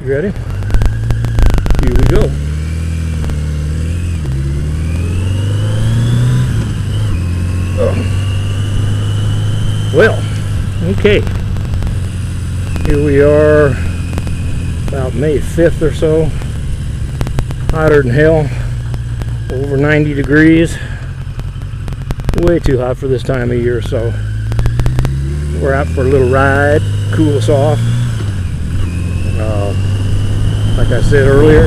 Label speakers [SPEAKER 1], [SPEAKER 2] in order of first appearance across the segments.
[SPEAKER 1] You ready? Here we go. Well, okay. Here we are, about May 5th or so. Hotter than hell. Over 90 degrees. Way too hot for this time of year, so we're out for a little ride, cool us off. Like I said earlier,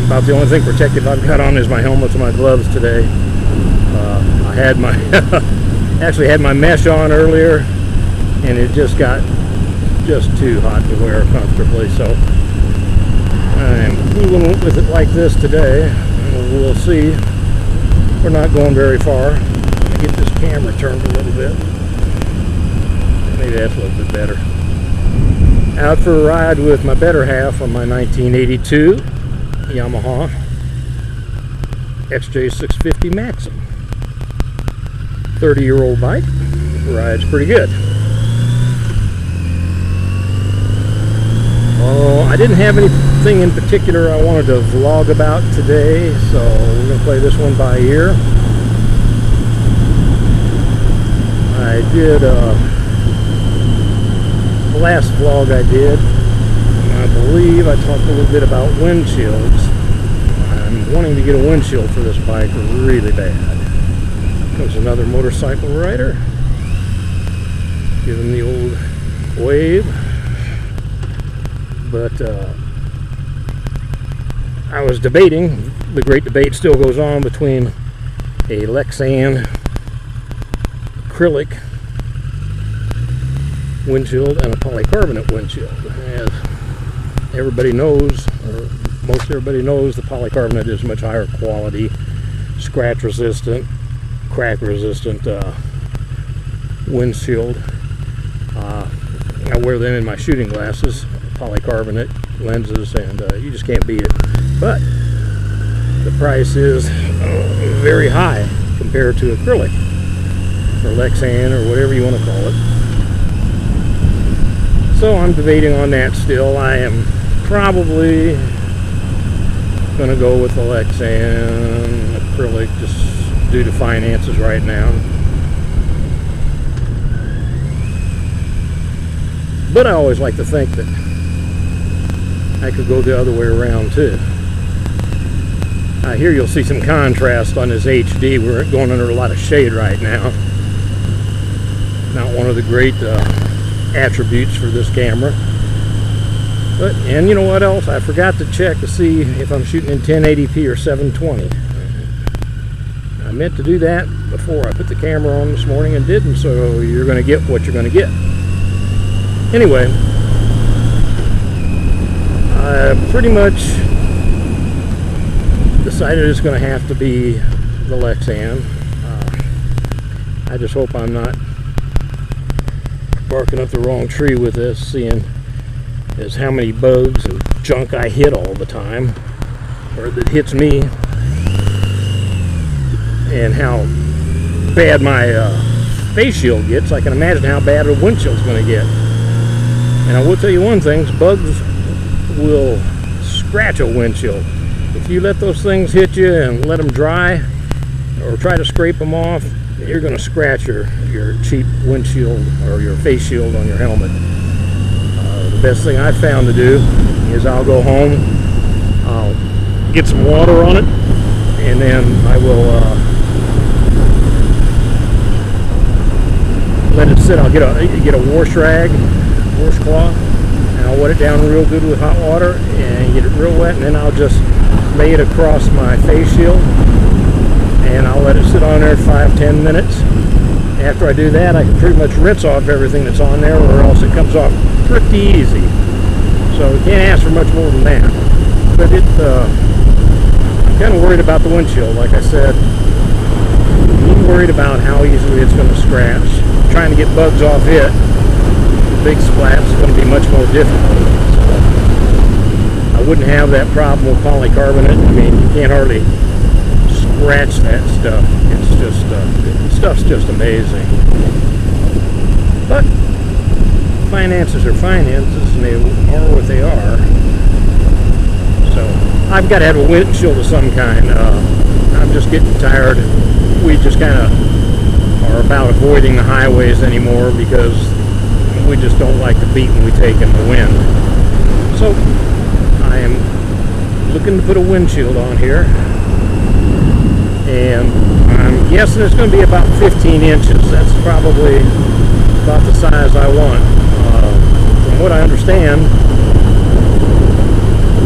[SPEAKER 1] about the only thing protective I've got on is my helmet and my gloves today. I had my actually had my mesh on earlier, and it just got too hot to wear comfortably, so I'm fooling with it like this today. We'll see. We're not going very far. Get this camera turned a little bit. Maybe that's a little bit better. Out for a ride with my better half on my 1982 Yamaha XJ650 Maxim. 30-year-old bike. Rides pretty good. Oh, I didn't have anything in particular I wanted to vlog about today, so we're going to play this one by ear. I did the last vlog I did, I believe I talked a little bit about windshields. I'm wanting to get a windshield for this bike really bad. Comes another motorcycle rider. Give him the old wave. But I was debating, the great debate still goes on between a Lexan acrylic windshield and a polycarbonate windshield. As everybody knows, or most everybody knows, the polycarbonate is much higher quality, scratch resistant, crack resistant windshield. I wear them in my shooting glasses, polycarbonate lenses, and you just can't beat it. But the price is very high compared to acrylic or Lexan or whatever you want to call it. So I'm debating on that still. I am probably going to go with the Lexan acrylic just due to finances right now. But I always like to think that I could go the other way around too. Here you'll see some contrast on this HD. We're going under a lot of shade right now. Not one of the great attributes for this camera. But, and you know what else? I forgot to check to see if I'm shooting in 1080p or 720. I meant to do that before I put the camera on this morning and didn't, so you're going to get what you're going to get. Anyway, I pretty much decided it's going to have to be the Lexan. I just hope I'm not barking up the wrong tree with this, seeing as how many bugs and junk I hit all the time, or that hits me, and how bad my face shield gets. I can imagine how bad a windshield's going to get. And I will tell you one thing, bugs will scratch a windshield. If you let those things hit you and let them dry, or try to scrape them off, you're going to scratch your cheap windshield or your face shield on your helmet. The best thing I've found to do is I'll go home, I'll get some water on it, and then I will let it sit. I'll get a wash rag, washcloth, and I'll wet it down real good with hot water and get it real wet, and then I'll just lay it across my face shield, and I'll let it sit on there 5-10 minutes. After I do that, I can pretty much rinse off everything that's on there, or else it comes off pretty easy. So we can't ask for much more than that. But I'm kind of worried about the windshield. Like I said, I'm worried about how easily it's going to scratch. Trying to get bugs off it, the big splats, is going to be much more difficult. So I wouldn't have that problem with polycarbonate. I mean, you can't hardly scratch that stuff. It's just stuff's just amazing. But finances are finances, and they are what they are. I've got to have a windshield of some kind. I'm just getting tired. We just kind of are about avoiding the highways anymore because we just don't like the beating we take in the wind. So I am looking to put a windshield on here, and I'm guessing it's going to be about 15 inches. That's probably about the size I want. From what I understand,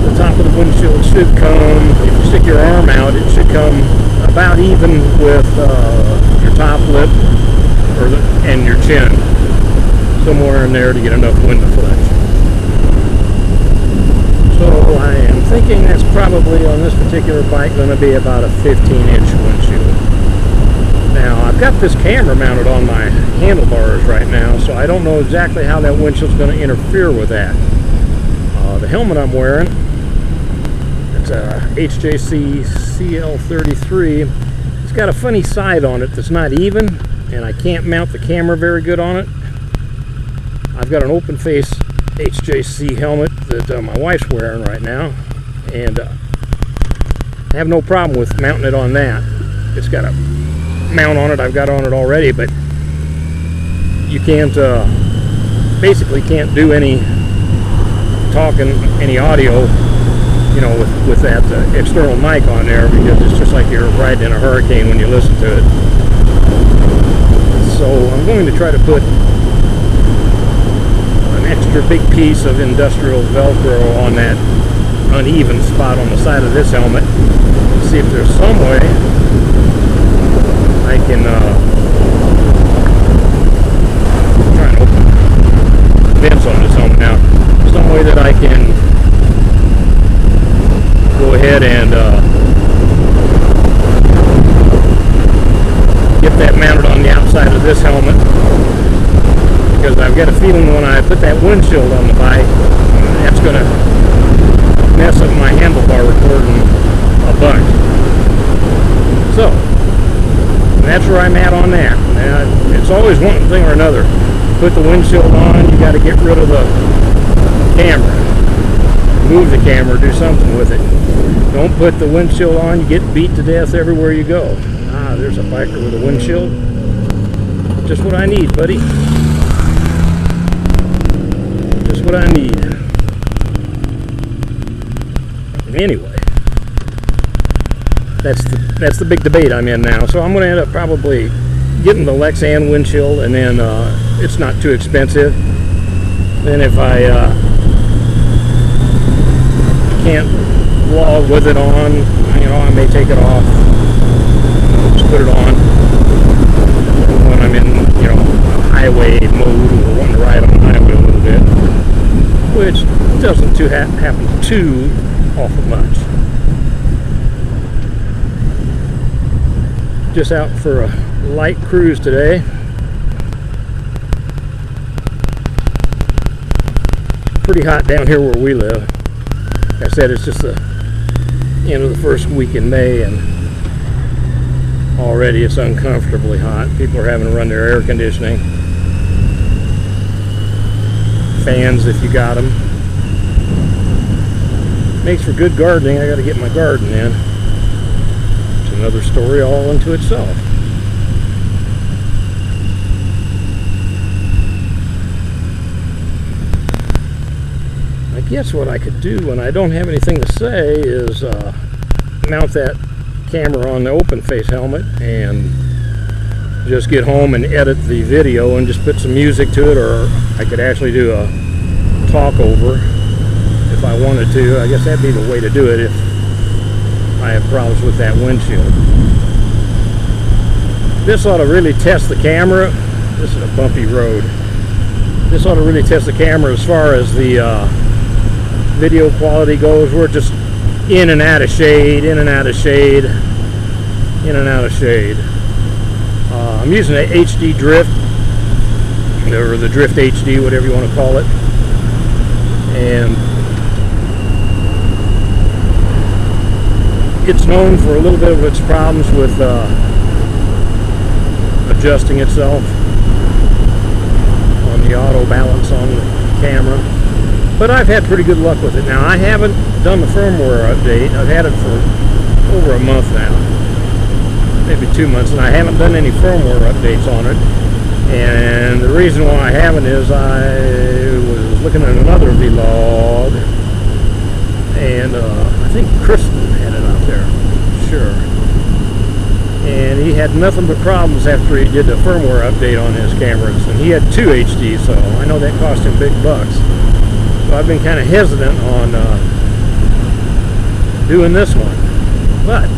[SPEAKER 1] the top of the windshield should come, if you stick your arm out, it should come about even with your top lip and your chin, somewhere in there to get enough wind to flex. So I am thinking that's probably on this particular bike going to be about a 15-inch windshield. Now I've got this camera mounted on my handlebars right now, so I don't know exactly how that windshield's going to interfere with that. The helmet I'm wearing, it's a HJC CL33. It's got a funny side on it that's not even, and I can't mount the camera very good on it. I've got an open face HJC helmet that my wife's wearing right now, and I have no problem with mounting it on that. It's got a mount on it I've got on it already, but you can't basically can't do any talking, any audio, you know, with that external mic on there, because it's just like you're riding in a hurricane when you listen to it. So I'm going to try to put an extra big piece of industrial Velcro on that uneven spot on the side of this helmet. See if there's some way I can try and open the vents on this helmet now. Some way that I can go ahead and get that mounted on the outside of this helmet, because I've got a feeling when I put that windshield on the bike, that's going to mess up my handlebar recording a bunch. So that's where I'm at on that. Now, it's always one thing or another. Put the windshield on, you got to get rid of the camera, move the camera, do something with it. Don't put the windshield on, you get beat to death everywhere you go. Ah, there's a biker with a windshield. Just what I need, buddy. Just what I need. Anyway, that's the big debate I'm in now. So I'm going to end up probably getting the Lexan windshield, and then it's not too expensive. Then if I can't vlog with it on, you know, I may take it off, just put it on when I'm in, you know, highway mode, or wanting to ride on the highway a little bit, which doesn't happen too awful much. Just out for a light cruise today. Pretty hot down here where we live. Like I said, it's just the end of the first week in May, and already it's uncomfortably hot. People are having to run their air conditioning. Fans if you got them. Makes for good gardening. I got to get my garden in. It's another story all unto itself. I guess what I could do when I don't have anything to say is mount that camera on the open face helmet and just get home and edit the video and just put some music to it, or I could actually do a talk over if I wanted to. I guess that'd be the way to do it if I have problems with that windshield. This ought to really test the camera. This is a bumpy road. This ought to really test the camera as far as the video quality goes. We're just in and out of shade, in and out of shade, in and out of shade. I'm using a HD Drift, or the Drift HD, whatever you want to call it, and it's known for a little bit of its problems with adjusting itself on the auto balance on the camera. But I've had pretty good luck with it. Now, I haven't done the firmware update. I've had it for over a month now, maybe 2 months, and I haven't done any firmware updates on it. And the reason why I haven't is I was looking at another vlog, and I think Kristen had it out there, sure. And he had nothing but problems after he did the firmware update on his cameras, and he had 2 HD, so I know that cost him big bucks. So I've been kind of hesitant on doing this one, but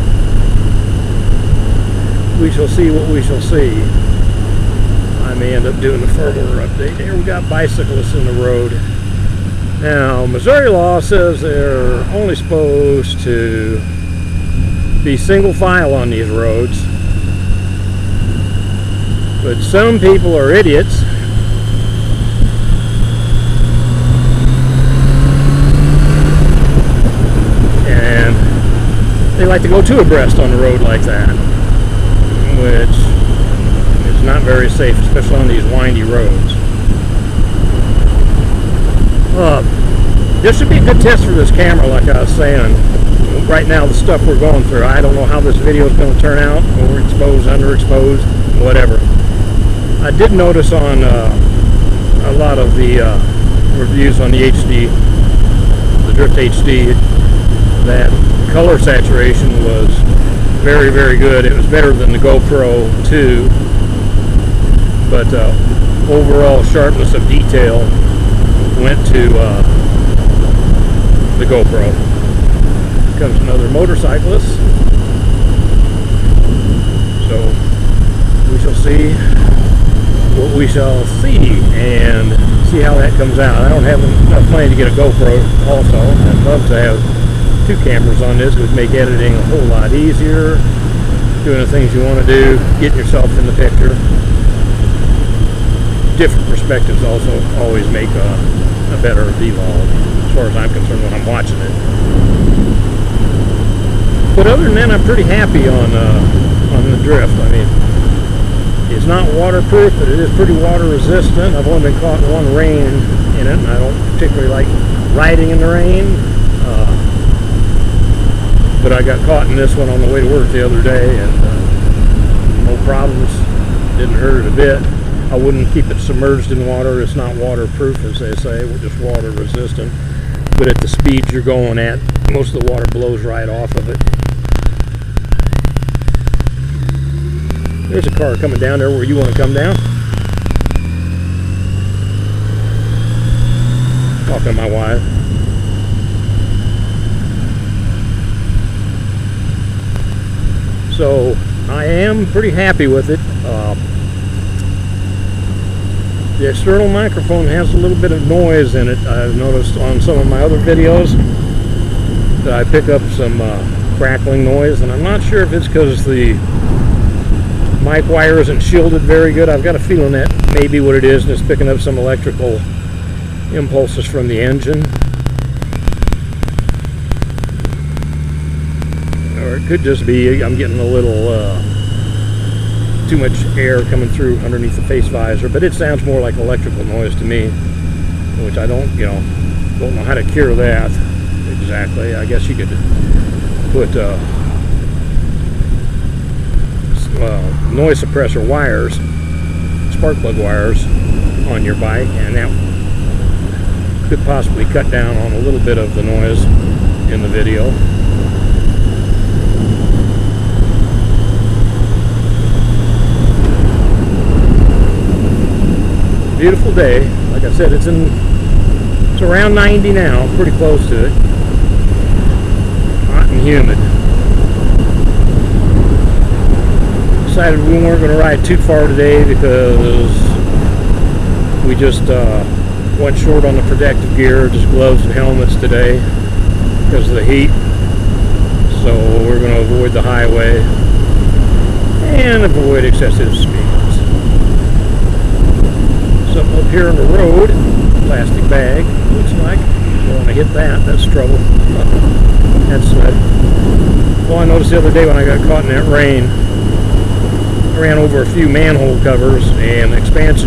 [SPEAKER 1] we shall see what we shall see. I may end up doing the firmware update. Here we got bicyclists in the road. Now, Missouri law says they're only supposed to be single file on these roads, but some people are idiots and they like to go two abreast on the road like that, which is not very safe, especially on these windy roads. This should be a good test for this camera, like I was saying. Right now, the stuff we're going through, I don't know how this video is going to turn out, overexposed, underexposed, whatever. I did notice on a lot of the reviews on the HD, the Drift HD, that color saturation was very, very good. It was better than the GoPro 2, but overall sharpness of detail went to the GoPro. Here comes another motorcyclist. So we shall see what we shall see and see how that comes out. I don't have enough money to get a GoPro also. I'd love to have 2 cameras on this. It would make editing a whole lot easier, doing the things you want to do, getting yourself in the picture. Different perspectives also always make a better vlog, as far as I'm concerned, when I'm watching it. But other than that, I'm pretty happy on the Drift. I mean, it's not waterproof, but it is pretty water resistant. I've only been caught in one rain in it, and I don't particularly like riding in the rain. But I got caught in this one on the way to work the other day, and no problems. Didn't hurt it a bit. I wouldn't keep it submerged in water. It's not waterproof, as they say. We're just water resistant. But at the speeds you're going at, most of the water blows right off of it. There's a car coming down there where you want to come down. Talking to my wife. So I am pretty happy with it. The external microphone has a little bit of noise in it. I've noticed on some of my other videos that I pick up some crackling noise, and I'm not sure if it's because the mic wire isn't shielded very good. I've got a feeling that may be what it is, and it's picking up some electrical impulses from the engine. Or it could just be I'm getting a little too much air coming through underneath the face visor, but it sounds more like electrical noise to me, which I don't know how to cure that exactly. I guess you could put noise suppressor wires, spark plug wires, on your bike, and that could possibly cut down on a little bit of the noise in the video. Beautiful day. Like I said, it's around 90 now, pretty close to it. Hot and humid. Decided we weren't going to ride too far today because we just went short on the protective gear, just gloves and helmets today because of the heat. So we're going to avoid the highway and avoid excessive speeds. Something up here on the road, plastic bag, looks like. Don't want to hit that, that's trouble. That's well, I noticed the other day when I got caught in that rain, I ran over a few manhole covers and expansion